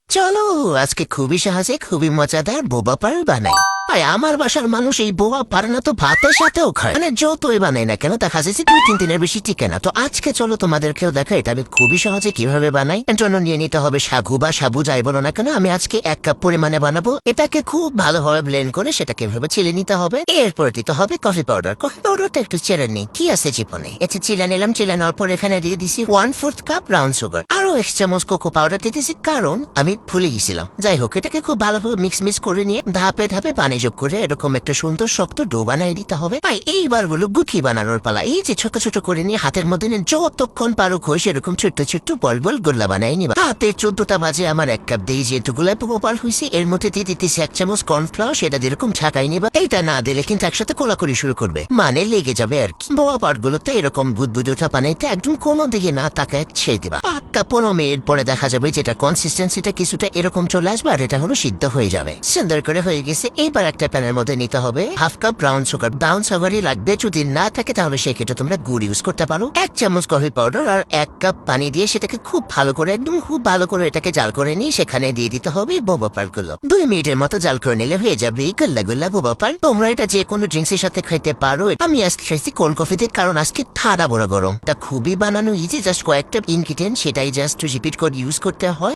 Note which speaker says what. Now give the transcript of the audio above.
Speaker 1: চলো আজকে খুবই সহজে খুবই মজাদার বোবা পার বানাই। ভাই আমার বাসার মানুষ এই বোবা পার না তো ভাতের সাথেও খায়, মানে যতই বানাই না কেন দেখা যাচ্ছে 2-3 দিনের বেশি টিকে না। তো আজকে চলো তোমাদেরকেও দেখা এটা আমি খুবই সহজে কিভাবে বানাই। এর জন্য নিয়ে নিতে হবে সাগু বা সাবু যাই বলো না কেন। আমি আজকে 1 কাপ পরিমাণে বানাবো। এটাকে খুব ভালোভাবে ব্লেন্ড করে সেটাকে এভাবে ছিলে নিতে হবে। এরপর দিতে হবে কফি পাউডার। কফি পাউডারটা একটু চেলে নিই, কি আছে জীবনে। এটা চিলা নিলাম, চিলা নেওয়ার পর এখানে দিয়ে দিছি 1/4 কাপ ব্রাউন সুগার, আরো 1 চামচ কোকো পাউডার দিতেছি কারণ আমি ভুলে গেছিলাম। যাই হোক এটাকে খুব ভালোভাবে মিক্স করে নিয়ে ধাপে ধাপে পানি যোগ করে এরকম একটা সুন্দর শক্ত ডো বানিয়ে দিতে হবে। ভাই এইবার হলো গুটি বানানোর পালা। এই যে ছোট ছোট করে নিয়ে হাতের মধ্যে নিয়ে যতক্ষণ পারো খোঁজ এরকম ছোট্ট ছোট্ট বল বল গোল্লা বানাই নিবা। হাতে 14টা বাজে আমার 1 কাপ দিয়ে যেহেতু গোলাপ গোপাল হয়েছে এর মধ্যে দিয়ে দিতেছি 1 চামচ কর্নফ্লাওয়ার, সেটা যেরকম ছাকাই নিবা। এইটা না দিলে কিন্তু একসাথে কোলাকুলি শুরু করবে, মানে লেগে যাবে আর কি। বোয়া পাটগুলোতে এরকম বুদবুদ ওঠা পানিতে একদম কোনো দিকে না তাকায় ছেড়ে দিবা। 15 মিনিট পরে দেখা যাবে যেটা কনসিস্টেন্সিটা কিছুটা এরকম চলে আসবে আর এটা হলো সিদ্ধ হয়ে যাবে। সুন্দর করে হয়ে গেছে। এইবার একটা প্যানের মধ্যে নিতে হবে 1/2 কাপ ব্রাউন সুগার। ব্রাউন সুগারই লাগবে, যদি না থাকে তাহলে সেক্ষেত্রে তোমরা গুড় ইউজ করতে পারো। 1 চামচ কফি পাউডার আর 1 কাপ পানি দিয়ে সেটাকে খুব ভালো করে একদম খুব ভালো করে এটাকে জাল করে নিয়ে সেখানে দিয়ে দিতে হবে বোবা পালগুলো। 2 মিনিটের মতো জাল করে নিলে হয়ে যাবে গোল্লা গোল্লা বোবা পাল। তোমরা এটা যে কোনো ড্রিঙ্কস এর সাথে খেতে পারো। আমি আজকে খাইছি কোল্ড কফিতে কারণ আজকে ঠাড়া বড় গরম। তা খুবই বানানো ইজি, জাস্ট কয়েকটা ইনগ্রিডিয়েন্ট সেটাই জাস্ট রিপিট করে ইউজ করতে হয়।